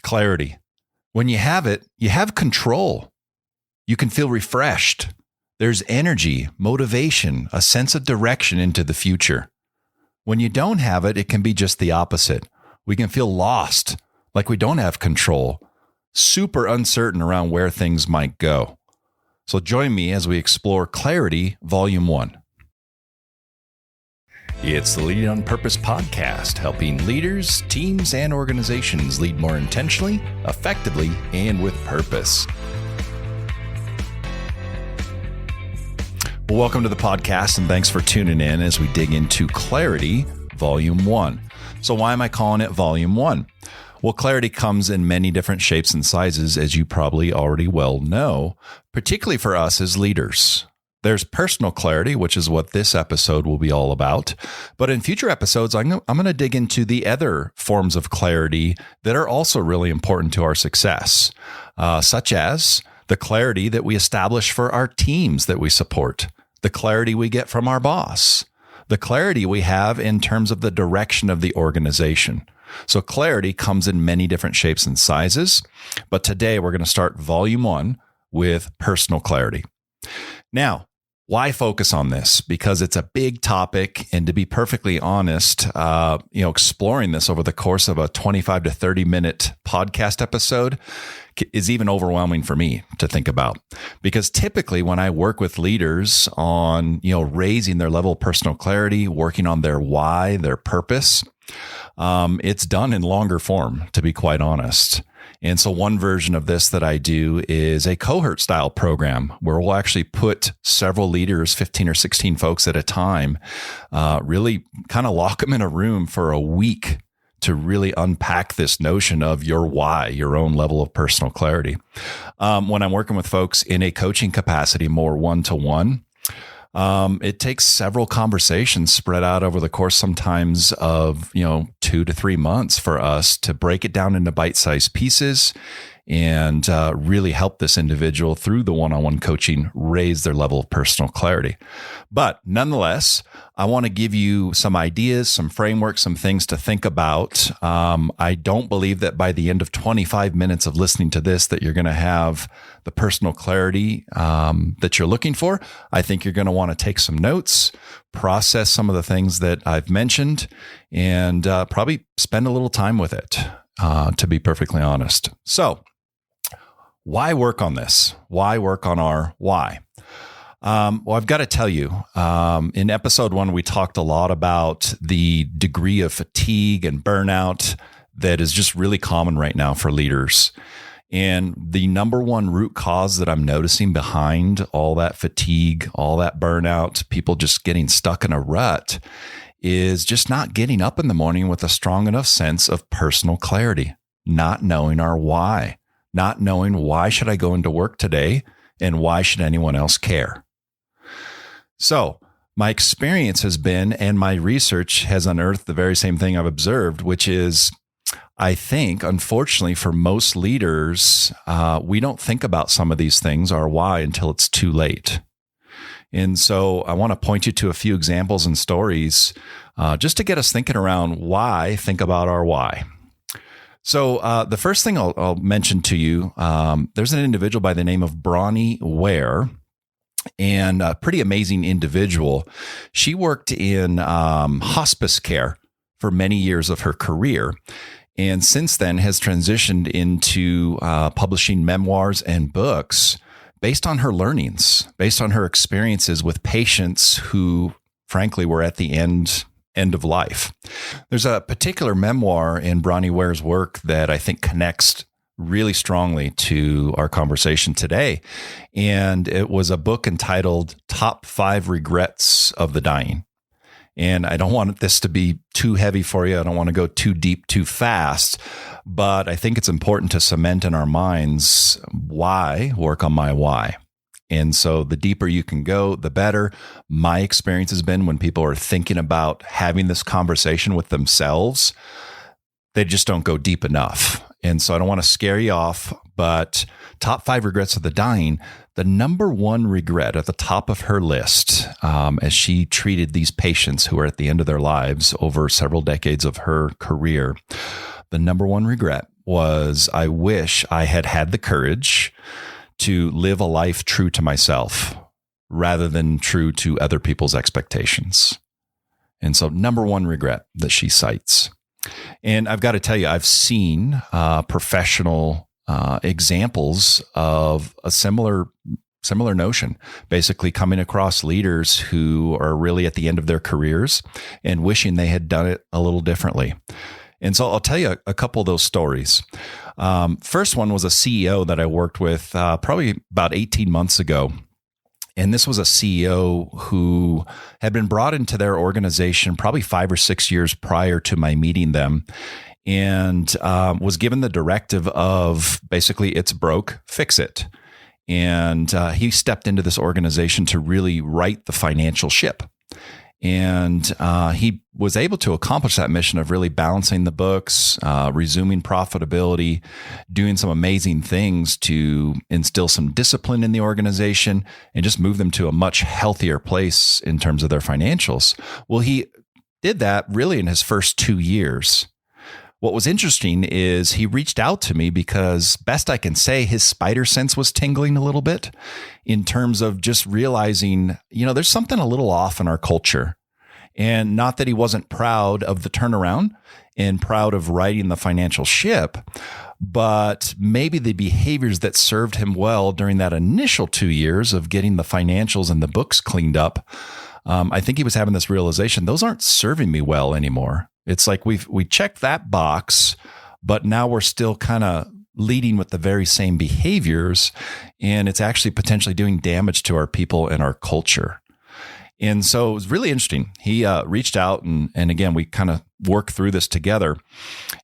clarity. When you have it, you have control. You can feel refreshed. There's energy, motivation, a sense of direction into the future. When you don't have it, it can be just the opposite. We can feel lost, like we don't have control, super uncertain around where things might go. So join me as we explore Clarity, Volume 1. It's the Leading on Purpose podcast, helping leaders, teams, and organizations lead more intentionally, effectively, and with purpose. Well, welcome to the podcast, and thanks for tuning in as we dig into Clarity, Volume 1. So why am I calling it Volume 1? Well, clarity comes in many different shapes and sizes, as you probably already well know, particularly for us as leaders. There's personal clarity, which is what this episode will be all about. But in future episodes, I'm going to dig into the other forms of clarity that are also really important to our success, such as the clarity that we establish for our teams that we support, the clarity we get from our boss, the clarity we have in terms of the direction of the organization. So clarity comes in many different shapes and sizes. But today we're going to start Volume 1 with personal clarity. Now, why focus on this? Because it's a big topic, and to be perfectly honest, exploring this over the course of a 25 to 30 minute podcast episode is even overwhelming for me to think about. Because typically when I work with leaders on, raising their level of personal clarity, working on their why, their purpose, it's done in longer form, to be quite honest. And so one version of this that I do is a cohort style program where we'll actually put several leaders, 15 or 16 folks at a time, really kind of lock them in a room for a week to really unpack this notion of your why, your own level of personal clarity. When I'm working with folks in a coaching capacity, more one-to-one, it takes several conversations spread out over the course sometimes of, 2 to 3 months for us to break it down into bite-sized pieces and really help this individual through the one-on-one coaching raise their level of personal clarity. But nonetheless, I want to give you some ideas, some frameworks, some things to think about. I don't believe that by the end of 25 minutes of listening to this that you're going to have the personal clarity that you're looking for. I think you're going to want to take some notes, process some of the things that I've mentioned, and probably spend a little time with it, to be perfectly honest. So, why work on this? Why work on our why? Well, I've got to tell you, in episode 1, we talked a lot about the degree of fatigue and burnout that is just really common right now for leaders. And the number one root cause that I'm noticing behind all that fatigue, all that burnout, people just getting stuck in a rut, is just not getting up in the morning with a strong enough sense of personal clarity, not knowing our why, not knowing why should I go into work today and why should anyone else care. So my experience has been, and my research has unearthed the very same thing I've observed, which is, I think, unfortunately, for most leaders, we don't think about some of these things, our why, until it's too late. And so I want to point you to a few examples and stories just to get us thinking around why, think about our why. So the first thing I'll mention to you, there's an individual by the name of Bronnie Ware, and a pretty amazing individual. She worked in hospice care for many years of her career, and since then has transitioned into publishing memoirs and books based on her learnings, based on her experiences with patients who, frankly, were at the end of life. There's a particular memoir in Bronnie Ware's work that I think connects really strongly to our conversation today. And it was a book entitled Top 5 Regrets of the Dying. And I don't want this to be too heavy for you. I don't want to go too deep too fast, but I think it's important to cement in our minds why, work on my why. And so the deeper you can go, the better. My experience has been when people are thinking about having this conversation with themselves, they just don't go deep enough. And so I don't want to scare you off, but top 5 regrets of the dying, the number one regret at the top of her list, as she treated these patients who were at the end of their lives over several decades of her career, the number one regret was I wish I had had the courage to live a life true to myself rather than true to other people's expectations. And so number one regret that she cites. And I've got to tell you, I've seen professional examples of a similar notion, basically coming across leaders who are really at the end of their careers and wishing they had done it a little differently. And so I'll tell you a couple of those stories. First one was a CEO that I worked with probably about 18 months ago. And this was a CEO who had been brought into their organization probably 5 or 6 years prior to my meeting them, and was given the directive of basically, it's broke, fix it. And he stepped into this organization to really right the financial ship. And he was able to accomplish that mission of really balancing the books, resuming profitability, doing some amazing things to instill some discipline in the organization and just move them to a much healthier place in terms of their financials. Well, he did that really in his first 2 years. What was interesting is he reached out to me because, best I can say, his spider sense was tingling a little bit in terms of just realizing, there's something a little off in our culture. And not that he wasn't proud of the turnaround and proud of righting the financial ship, but maybe the behaviors that served him well during that initial 2 years of getting the financials and the books cleaned up. I think he was having this realization, those aren't serving me well anymore. It's like we checked that box, but now we're still kind of leading with the very same behaviors, and it's actually potentially doing damage to our people and our culture. And so it was really interesting. He reached out and again, we kind of worked through this together.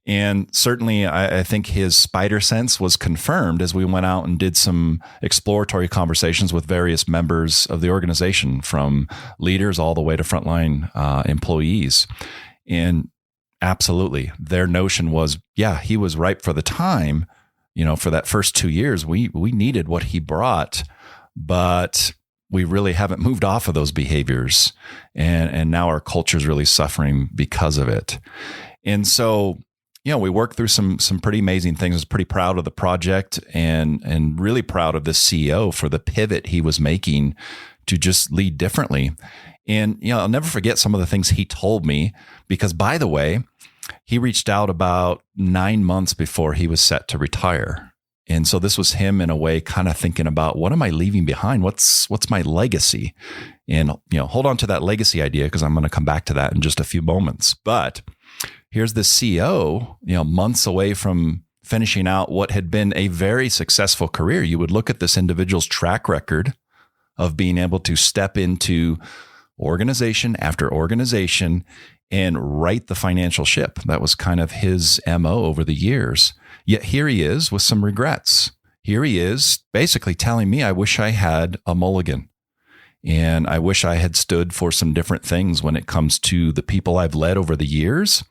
And certainly I think his spider sense was confirmed as we went out and did some exploratory conversations with various members of the organization, from leaders all the way to frontline employees. And absolutely, their notion was, yeah, he was ripe for the time. For that first 2 years, we needed what he brought, but we really haven't moved off of those behaviors. And now our culture is really suffering because of it. And so, we worked through some pretty amazing things. I was pretty proud of the project and really proud of the CEO for the pivot he was making to just lead differently. And, I'll never forget some of the things he told me, because, by the way, he reached out about 9 months before he was set to retire. And so this was him in a way kind of thinking about, what am I leaving behind? What's my legacy? And, hold on to that legacy idea, because I'm going to come back to that in just a few moments. But here's the CEO, months away from finishing out what had been a very successful career. You would look at this individual's track record of being able to step into organization after organization and right the financial ship. That was kind of his MO over the years. Yet here he is with some regrets. Here he is basically telling me, I wish I had a mulligan. And I wish I had stood for some different things when it comes to the people I've led over the years.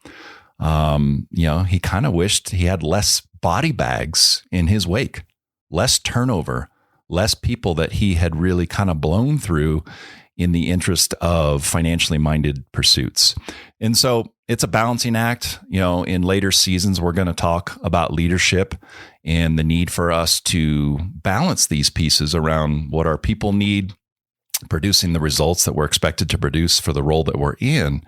He kind of wished he had less body bags in his wake, less turnover, less people that he had really kind of blown through in the interest of financially minded pursuits. And so it's a balancing act. In later seasons, we're going to talk about leadership and the need for us to balance these pieces around what our people need, producing the results that we're expected to produce for the role that we're in.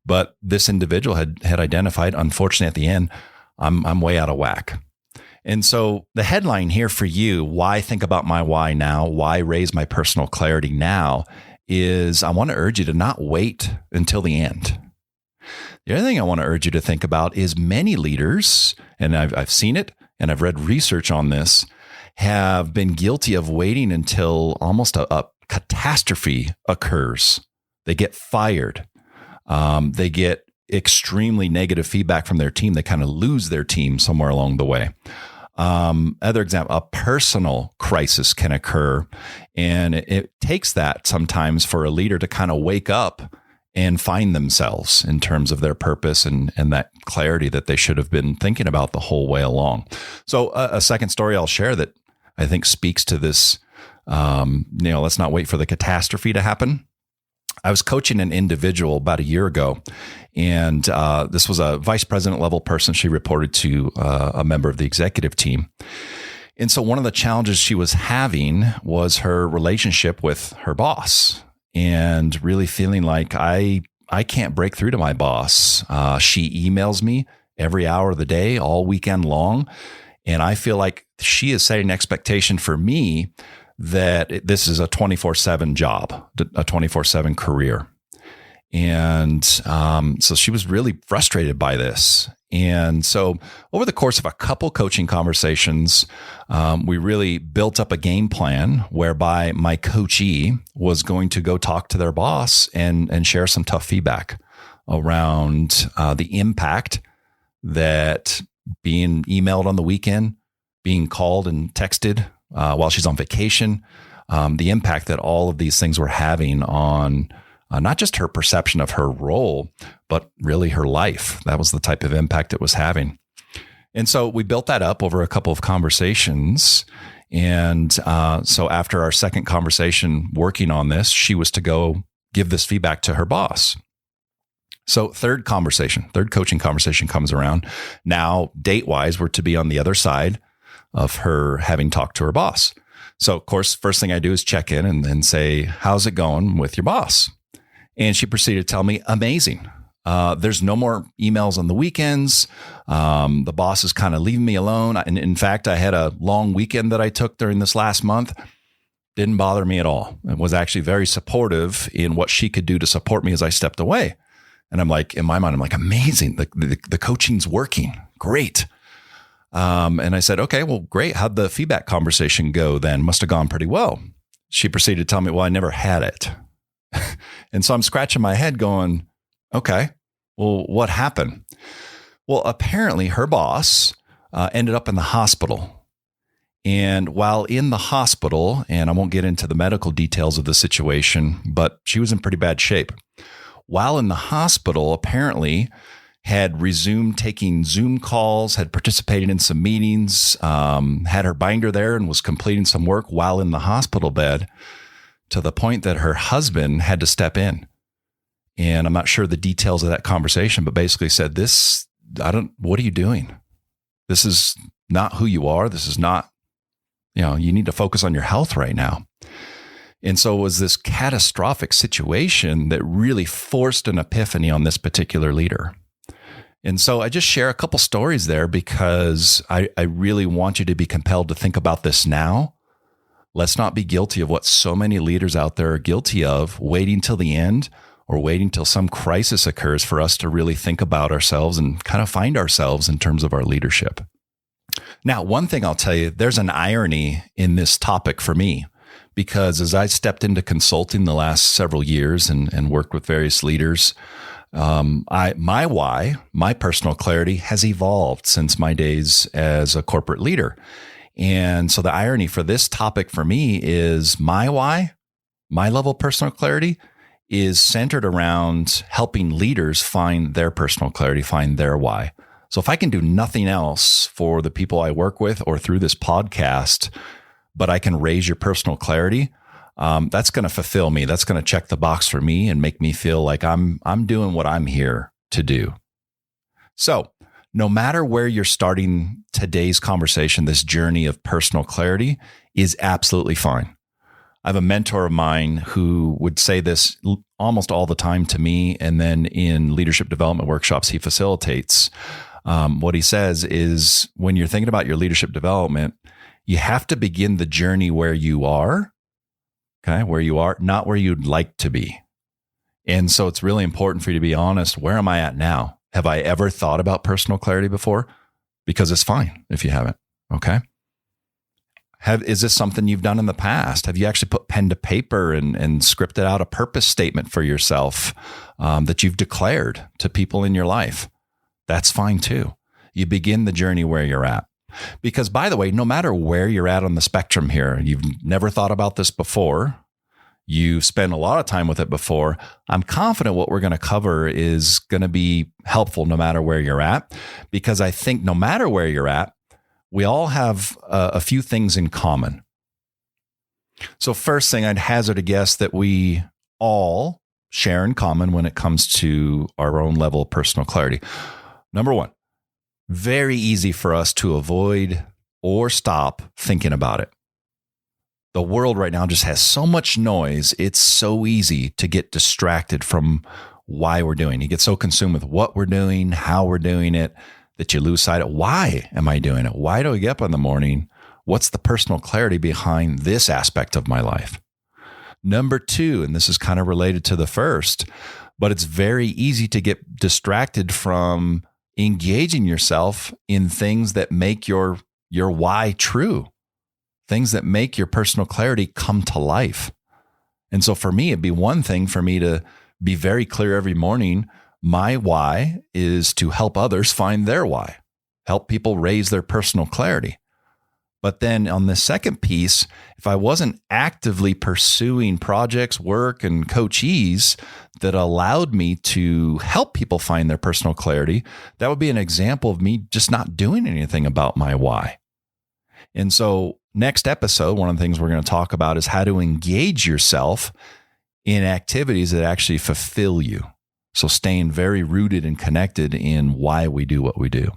But this individual had identified, unfortunately, at the end, I'm way out of whack. And so the headline here for you, why think about my why now, why raise my personal clarity now, is I want to urge you to not wait until the end. The other thing I want to urge you to think about is many leaders, and I've seen it and I've read research on this, have been guilty of waiting until almost a catastrophe occurs. They get fired. They get extremely negative feedback from their team. They kind of lose their team somewhere along the way. Other example, a personal crisis can occur, and it takes that sometimes for a leader to kind of wake up and find themselves in terms of their purpose and that clarity that they should have been thinking about the whole way along. So a second story I'll share that I think speaks to this, let's not wait for the catastrophe to happen. I was coaching an individual about a year ago, and this was a vice president level person. She reported to a member of the executive team. And so one of the challenges she was having was her relationship with her boss, and really feeling like I can't break through to my boss. She emails me every hour of the day, all weekend long. And I feel like she is setting an expectation for me that this is a 24/7 job, a 24/7 career. And so she was really frustrated by this. And so over the course of a couple coaching conversations, we really built up a game plan whereby my coachee was going to go talk to their boss and share some tough feedback around the impact that being emailed on the weekend, being called and texted while she's on vacation, the impact that all of these things were having on not just her perception of her role, but really her life. That was the type of impact it was having. And so we built that up over a couple of conversations. And so after our second conversation working on this, she was to go give this feedback to her boss. So third coaching conversation comes around. Now, date-wise, we're to be on the other side of her having talked to her boss. So, of course, first thing I do is check in and say, how's it going with your boss? And she proceeded to tell me, amazing. There's no more emails on the weekends. The boss is kind of leaving me alone. And in fact, I had a long weekend that I took during this last month. Didn't bother me at all. It was actually very supportive in what she could do to support me as I stepped away. And I'm like, in my mind, I'm like, amazing. The coaching's working. Great. And I said, okay, well, great. How'd the feedback conversation go then? Must have gone pretty well. She proceeded to tell me, well, I never had it. And so I'm scratching my head going, okay, well, what happened? Well, apparently her boss ended up in the hospital. And while in the hospital, and I won't get into the medical details of the situation, but she was in pretty bad shape. While in the hospital, apparently had resumed taking Zoom calls, had participated in some meetings, had her binder there and was completing some work while in the hospital bed, to the point that her husband had to step in. And I'm not sure the details of that conversation, but basically said, what are you doing? This is not who you are. This is not, you need to focus on your health right now. And so it was this catastrophic situation that really forced an epiphany on this particular leader. And so I just share a couple stories there because I really want you to be compelled to think about this now. Let's not be guilty of what so many leaders out there are guilty of, waiting till the end or waiting till some crisis occurs for us to really think about ourselves and kind of find ourselves in terms of our leadership. Now, one thing I'll tell you, there's an irony in this topic for me, because as I stepped into consulting the last several years and worked with various leaders, my why, my personal clarity has evolved since my days as a corporate leader. And so the irony for this topic for me is my why, my level of personal clarity is centered around helping leaders find their personal clarity, find their why. So if I can do nothing else for the people I work with or through this podcast, but I can raise your personal clarity, that's going to fulfill me. That's going to check the box for me and make me feel like I'm doing what I'm here to do. So no matter where you're starting today's conversation, this journey of personal clarity is absolutely fine. I have a mentor of mine who would say this almost all the time to me. And then in leadership development workshops he facilitates, what he says is, when you're thinking about your leadership development, you have to begin the journey where you are, not where you'd like to be. And so it's really important for you to be honest. Where am I at now? Have I ever thought about personal clarity before? Because it's fine if you haven't. Okay. Is this something you've done in the past? Have you actually put pen to paper and scripted out a purpose statement for yourself that you've declared to people in your life? That's fine too. You begin the journey where you're at. Because, by the way, no matter where you're at on the spectrum here, you've never thought about this before, you've spent a lot of time with it before, I'm confident what we're going to cover is going to be helpful no matter where you're at. Because I think no matter where you're at, we all have a few things in common. So first thing, I'd hazard a guess that we all share in common when it comes to our own level of personal clarity. Number one, very easy for us to avoid or stop thinking about it. The world right now just has so much noise. It's so easy to get distracted from why we're doing. You get so consumed with what we're doing, how we're doing it, that you lose sight of why am I doing it? Why do I get up in the morning? What's the personal clarity behind this aspect of my life? Number two, and this is kind of related to the first, but it's very easy to get distracted from engaging yourself in things that make your why true, things that make your personal clarity come to life. And so for me, it'd be one thing for me to be very clear every morning. My why is to help others find their why, help people raise their personal clarity. But then on the second piece, if I wasn't actively pursuing projects, work, and coachees that allowed me to help people find their personal clarity, that would be an example of me just not doing anything about my why. And so next episode, one of the things we're going to talk about is how to engage yourself in activities that actually fulfill you. So staying very rooted and connected in why we do what we do.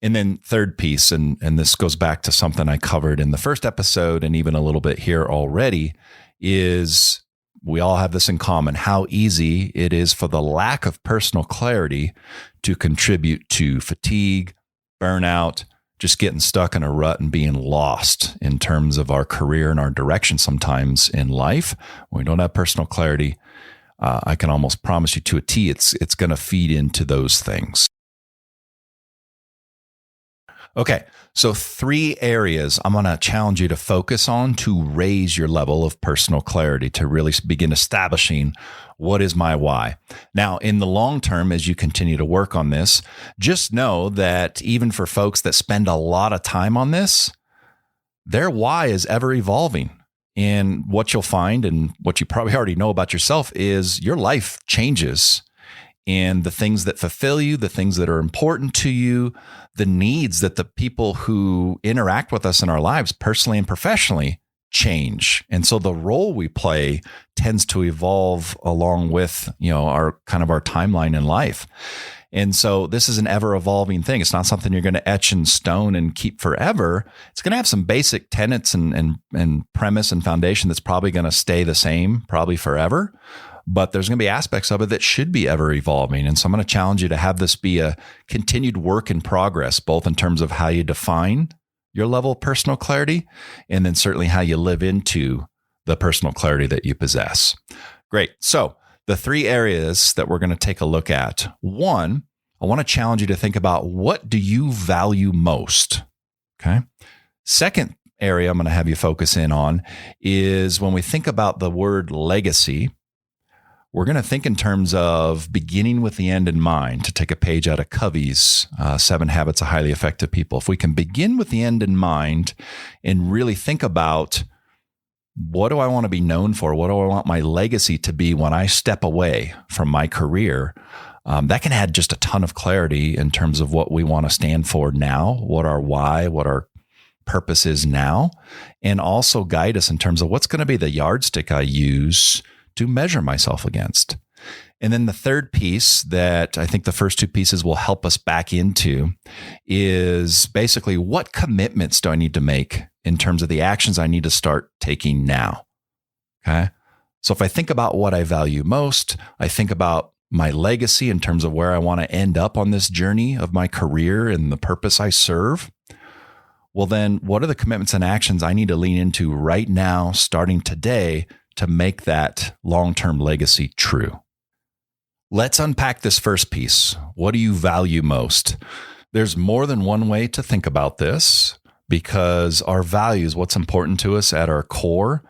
And then third piece, and this goes back to something I covered in the first episode and even a little bit here already, is we all have this in common, how easy it is for the lack of personal clarity to contribute to fatigue, burnout, just getting stuck in a rut and being lost in terms of our career and our direction sometimes in life. When we don't have personal clarity, I can almost promise you to a T, it's going to feed into those things. Okay, so 3 areas I'm going to challenge you to focus on to raise your level of personal clarity, to really begin establishing what is my why. Now, in the long term, as you continue to work on this, just know that even for folks that spend a lot of time on this, their why is ever evolving. And what you'll find, and what you probably already know about yourself, is your life changes. And the things that fulfill you, the things that are important to you, the needs that the people who interact with us in our lives, personally and professionally, change. And so the role we play tends to evolve along with, our timeline in life. And so this is an ever evolving thing. It's not something you're going to etch in stone and keep forever. It's going to have some basic tenets and premise and foundation that's probably going to stay the same, probably forever. But there's going to be aspects of it that should be ever evolving. And so I'm going to challenge you to have this be a continued work in progress, both in terms of how you define your level of personal clarity, and then certainly how you live into the personal clarity that you possess. Great. So the 3 areas that we're going to take a look at. 1, I want to challenge you to think about, what do you value most? Okay. Second area I'm going to have you focus in on is when we think about the word legacy, we're going to think in terms of beginning with the end in mind, to take a page out of Covey's 7 Habits of Highly Effective People. If we can begin with the end in mind and really think about, what do I want to be known for? What do I want my legacy to be when I step away from my career? That can add just a ton of clarity in terms of what we want to stand for now, what our why, what our purpose is now, and also guide us in terms of what's going to be the yardstick I use to measure myself against. And then the third piece that I think the first 2 pieces will help us back into is basically, what commitments do I need to make in terms of the actions I need to start taking now? Okay. So if I think about what I value most, I think about my legacy in terms of where I want to end up on this journey of my career and the purpose I serve. Well, then what are the commitments and actions I need to lean into right now, starting today, to make that long-term legacy true? Let's unpack this first piece. What do you value most? There's more than one way to think about this, because our values, what's important to us at our core,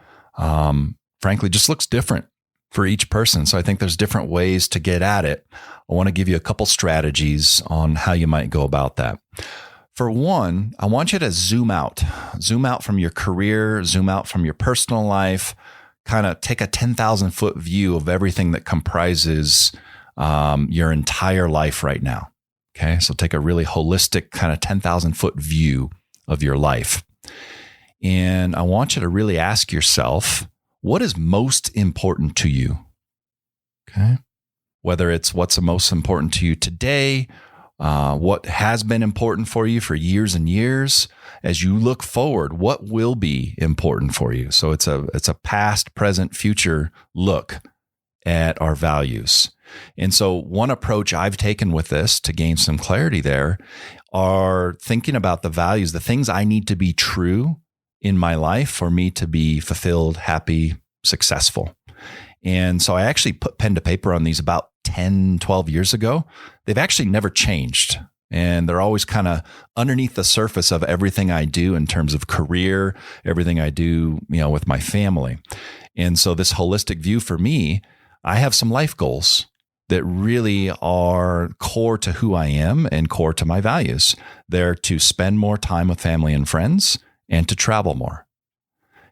frankly, just looks different for each person. So I think there's different ways to get at it. I want to give you a couple strategies on how you might go about that. For one, I want you to zoom out from your career, zoom out from your personal life, kind of take a 10,000 foot view of everything that comprises your entire life right now. Okay. So take a really holistic kind of 10,000 foot view of your life. And I want you to really ask yourself, what is most important to you? Okay. Whether it's what's most important to you today, what has been important for you for years and years, as you look forward, what will be important for you? So it's a past, present, future look at our values. And so one approach I've taken with this to gain some clarity there are thinking about the values, the things I need to be true in my life for me to be fulfilled, happy, successful. And so I actually put pen to paper on these about 10, 12 years ago. They've actually never changed. And they're always kind of underneath the surface of everything I do in terms of career, everything I do, with my family. And so this holistic view for me, I have some life goals that really are core to who I am and core to my values. They're to spend more time with family and friends and to travel more.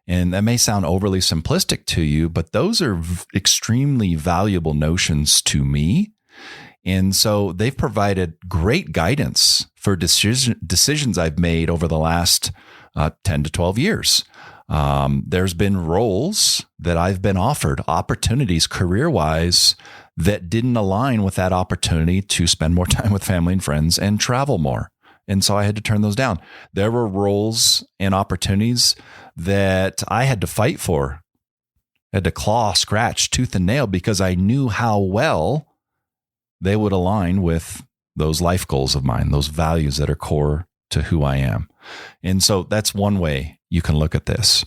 And that may sound overly simplistic to you, but those are extremely valuable notions to me. And so they've provided great guidance for decisions I've made over the last 10 to 12 years. There's been roles that I've been offered, opportunities career-wise, that didn't align with that opportunity to spend more time with family and friends and travel more. And so I had to turn those down. There were roles and opportunities that I had to fight for, had to claw, scratch, tooth and nail, because I knew how well they would align with those life goals of mine, those values that are core to who I am. And so that's one way you can look at this.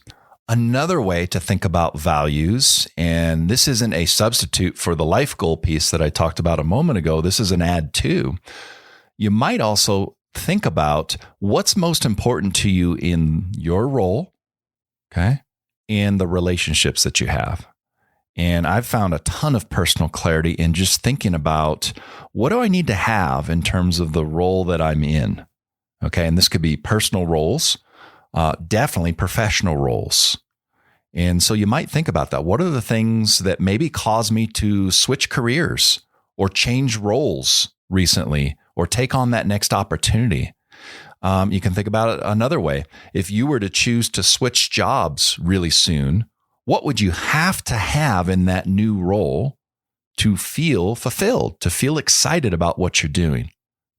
Another way to think about values, and this isn't a substitute for the life goal piece that I talked about a moment ago, this is an add to. You might also think about what's most important to you in your role, okay, and the relationships that you have. And I've found a ton of personal clarity in just thinking about what do I need to have in terms of the role that I'm in. Okay. And this could be personal roles, definitely professional roles. And so you might think about that. What are the things that maybe cause me to switch careers or change roles recently or take on that next opportunity? You can think about it another way. If you were to choose to switch jobs really soon, what would you have to have in that new role to feel fulfilled, to feel excited about what you're doing?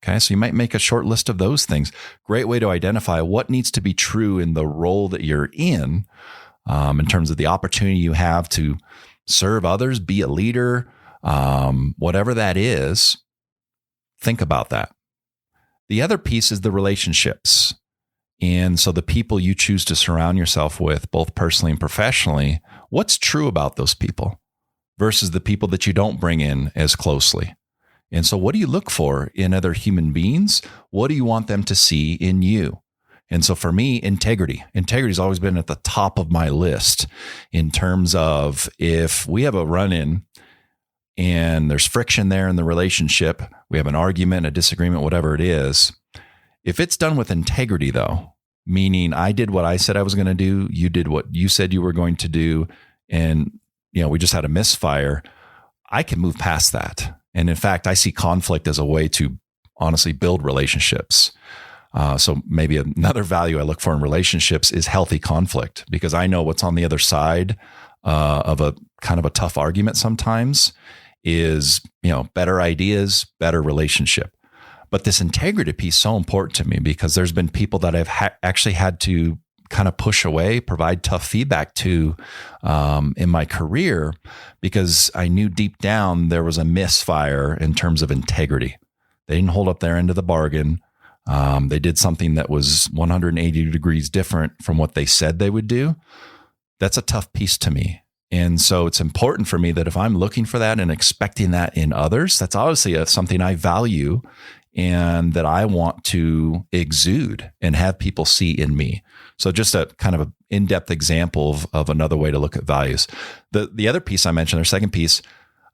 Okay, so you might make a short list of those things. Great way to identify what needs to be true in the role that you're in terms of the opportunity you have to serve others, be a leader, whatever that is. Think about that. The other piece is the relationships. And so the people you choose to surround yourself with, both personally and professionally, what's true about those people versus the people that you don't bring in as closely? And so what do you look for in other human beings? What do you want them to see in you? And so for me, integrity. Integrity has always been at the top of my list in terms of if we have a run-in and there's friction there in the relationship, we have an argument, a disagreement, whatever it is. If it's done with integrity, though, meaning I did what I said I was going to do, you did what you said you were going to do, and we just had a misfire, I can move past that. And in fact, I see conflict as a way to honestly build relationships. So maybe another value I look for in relationships is healthy conflict, because I know what's on the other side of a kind of a tough argument sometimes is, better ideas, better relationship. But this integrity piece is so important to me because there's been people that I've actually had to kind of push away, provide tough feedback to in my career because I knew deep down there was a misfire in terms of integrity. They didn't hold up their end of the bargain. They did something that was 180 degrees different from what they said they would do. That's a tough piece to me. And so it's important for me that if I'm looking for that and expecting that in others, that's obviously something I value and that I want to exude and have people see in me. So just a kind of an in-depth example of another way to look at values. The other piece I mentioned, or second piece,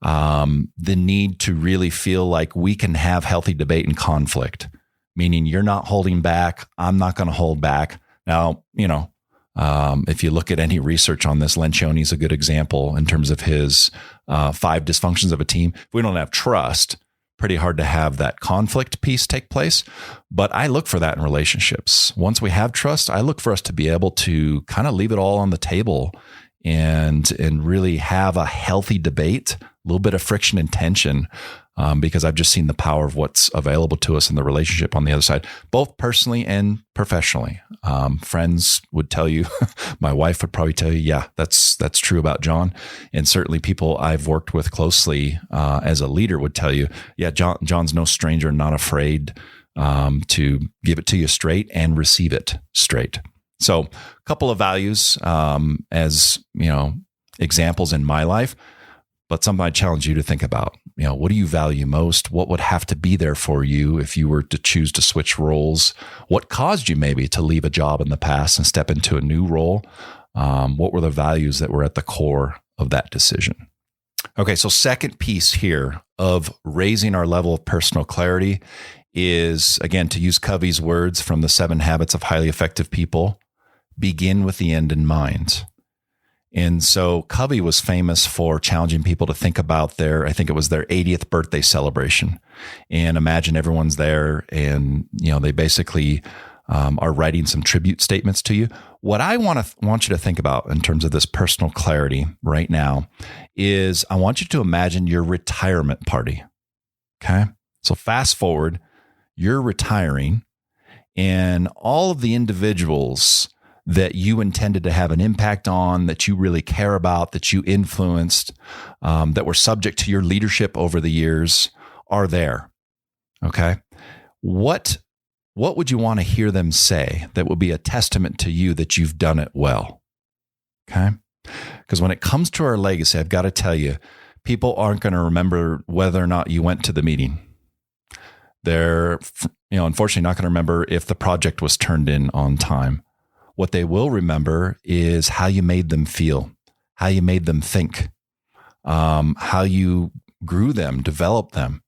the need to really feel like we can have healthy debate and conflict, meaning you're not holding back. I'm not going to hold back. Now, if you look at any research on this, Lencioni is a good example in terms of his 5 dysfunctions of a team. If we don't have trust, pretty hard to have that conflict piece take place. But I look for that in relationships. Once we have trust, I look for us to be able to kind of leave it all on the table and really have a healthy debate, little bit of friction and tension, because I've just seen the power of what's available to us in the relationship on the other side, both personally and professionally. Friends would tell you, my wife would probably tell you, yeah, that's true about John. And certainly people I've worked with closely as a leader would tell you, yeah, John's no stranger, not afraid to give it to you straight and receive it straight. So a couple of values as, examples in my life, but something I challenge you to think about. What do you value most? What would have to be there for you if you were to choose to switch roles? What caused you maybe to leave a job in the past and step into a new role? What were the values that were at the core of that decision? Okay, so second piece here of raising our level of personal clarity is, again, to use Covey's words from the 7 Habits of Highly Effective People, begin with the end in mind. And so Covey was famous for challenging people to think about I think it was their 80th birthday celebration. And imagine everyone's there and, they basically are writing some tribute statements to you. What I want you to think about in terms of this personal clarity right now is I want you to imagine your retirement party. Okay. So fast forward, you're retiring and all of the individuals that you intended to have an impact on, that you really care about, that you influenced, that were subject to your leadership over the years are there. Okay. What would you want to hear them say that would be a testament to you that you've done it well? Okay. Because when it comes to our legacy, I've got to tell you, people aren't going to remember whether or not you went to the meeting. They're, unfortunately not going to remember if the project was turned in on time. What they will remember is how you made them feel, how you made them think, how you grew them, developed them.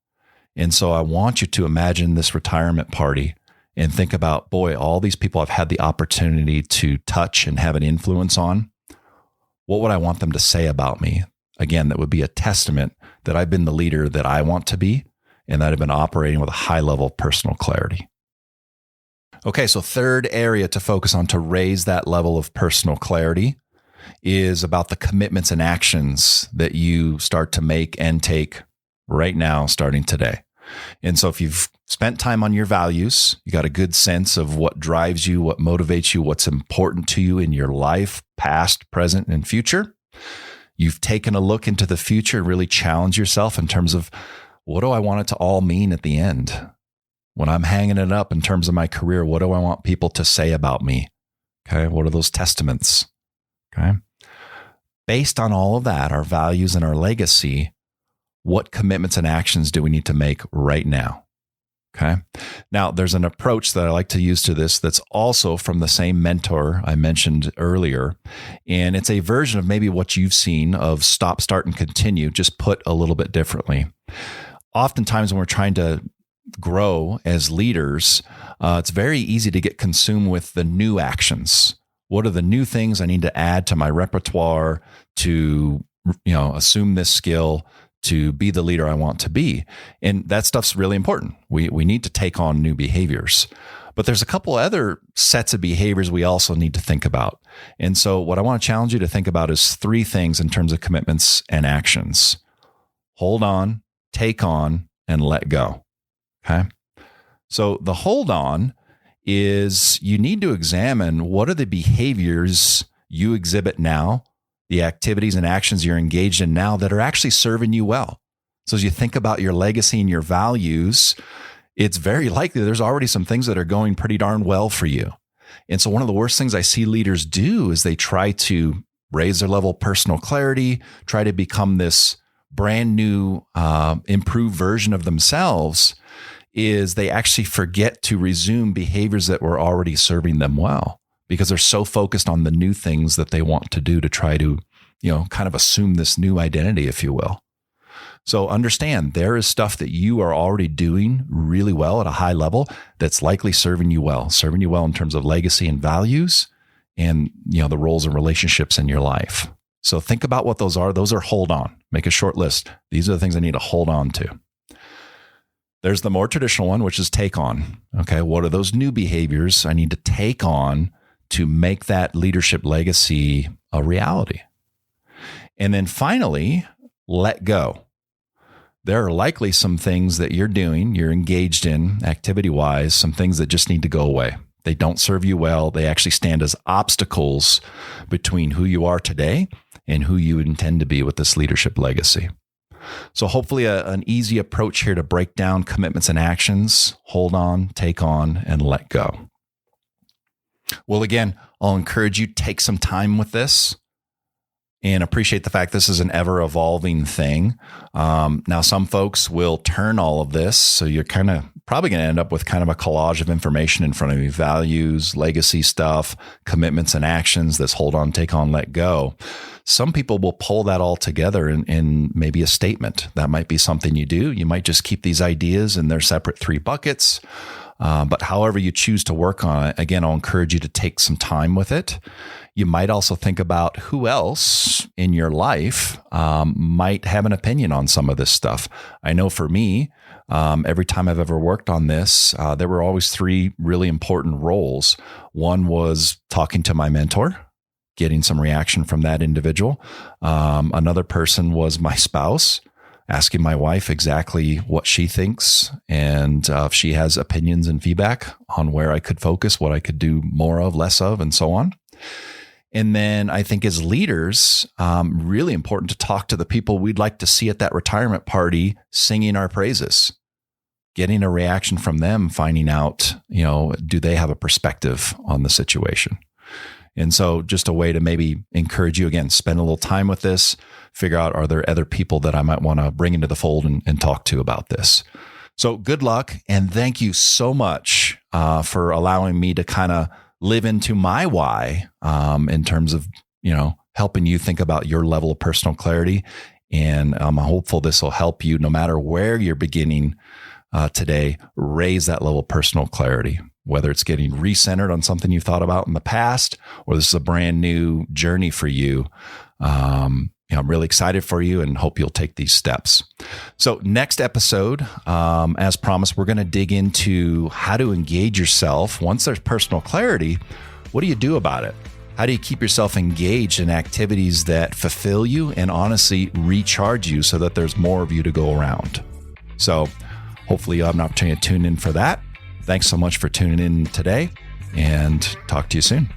And so I want you to imagine this retirement party and think about, boy, all these people I've had the opportunity to touch and have an influence on. What would I want them to say about me? Again, that would be a testament that I've been the leader that I want to be and that I've been operating with a high level of personal clarity. Okay, so third area to focus on to raise that level of personal clarity is about the commitments and actions that you start to make and take right now, starting today. And so if you've spent time on your values, you got a good sense of what drives you, what motivates you, what's important to you in your life, past, present, and future. You've taken a look into the future and really challenged yourself in terms of, what do I want it to all mean at the end? When I'm hanging it up in terms of my career, what do I want people to say about me? Okay. What are those testaments? Okay. Based on all of that, our values and our legacy, what commitments and actions do we need to make right now? Okay. Now, there's an approach that I like to use to this that's also from the same mentor I mentioned earlier. And it's a version of maybe what you've seen of stop, start, and continue, just put a little bit differently. Oftentimes when we're trying to grow as leaders, it's very easy to get consumed with the new actions. What are the new things I need to add to my repertoire to, assume this skill, to be the leader I want to be? And that stuff's really important. We need to take on new behaviors. But there's a couple other sets of behaviors we also need to think about. And so what I want to challenge you to think about is 3 things in terms of commitments and actions. Hold on, take on, and let go. Okay. So the hold on is you need to examine what are the behaviors you exhibit now, the activities and actions you're engaged in now that are actually serving you well. So as you think about your legacy and your values, it's very likely there's already some things that are going pretty darn well for you. And so one of the worst things I see leaders do is they try to raise their level of personal clarity, try to become this brand new, improved version of themselves, is they actually forget to resume behaviors that were already serving them well because they're so focused on the new things that they want to do to try to, kind of assume this new identity, if you will. So understand there is stuff that you are already doing really well at a high level that's likely serving you well in terms of legacy and values and, the roles and relationships in your life. So think about what those are. Those are hold on. Make a short list. These are the things I need to hold on to. There's the more traditional one, which is take on. Okay, what are those new behaviors I need to take on to make that leadership legacy a reality? And then finally, let go. there are likely some things that you're doing, you're engaged in activity-wise, some things that just need to go away. They don't serve you well. They actually stand as obstacles between who you are today and who you intend to be with this leadership legacy. So hopefully an easy approach here to break down commitments and actions, hold on, take on, and let go. Well, again, I'll encourage you to take some time with this and appreciate the fact this is an ever-evolving thing. Now, some folks will turn all of this, so you're kind of probably going to end up with kind of a collage of information in front of you: values, legacy stuff, commitments and actions, this hold on, take on, let go. Some people will pull that all together in maybe a statement. That might be something you do. You might just keep these ideas in their separate 3 buckets. But however you choose to work on it, again, I'll encourage you to take some time with it. You might also think about who else in your life might have an opinion on some of this stuff. I know for me, every time I've ever worked on this, there were always 3 really important roles. One was talking to my mentor, getting some reaction from that individual. Another person was my spouse, asking my wife exactly what she thinks and if she has opinions and feedback on where I could focus, what I could do more of, less of, and so on. And then I think as leaders, really important to talk to the people we'd like to see at that retirement party singing our praises, getting a reaction from them, finding out, do they have a perspective on the situation? And so just a way to maybe encourage you, again, spend a little time with this, figure out, are there other people that I might want to bring into the fold and talk to about this? So good luck. And thank you so much for allowing me to kind of live into my why in terms of, helping you think about your level of personal clarity. And I'm hopeful this will help you, no matter where you're beginning today, raise that level of personal clarity. Whether it's getting recentered on something you've thought about in the past, or this is a brand new journey for you. I'm really excited for you and hope you'll take these steps. So next episode, as promised, we're going to dig into how to engage yourself. Once there's personal clarity, what do you do about it? How do you keep yourself engaged in activities that fulfill you and honestly recharge you so that there's more of you to go around? So hopefully you'll have an opportunity to tune in for that. Thanks so much for tuning in today, and talk to you soon.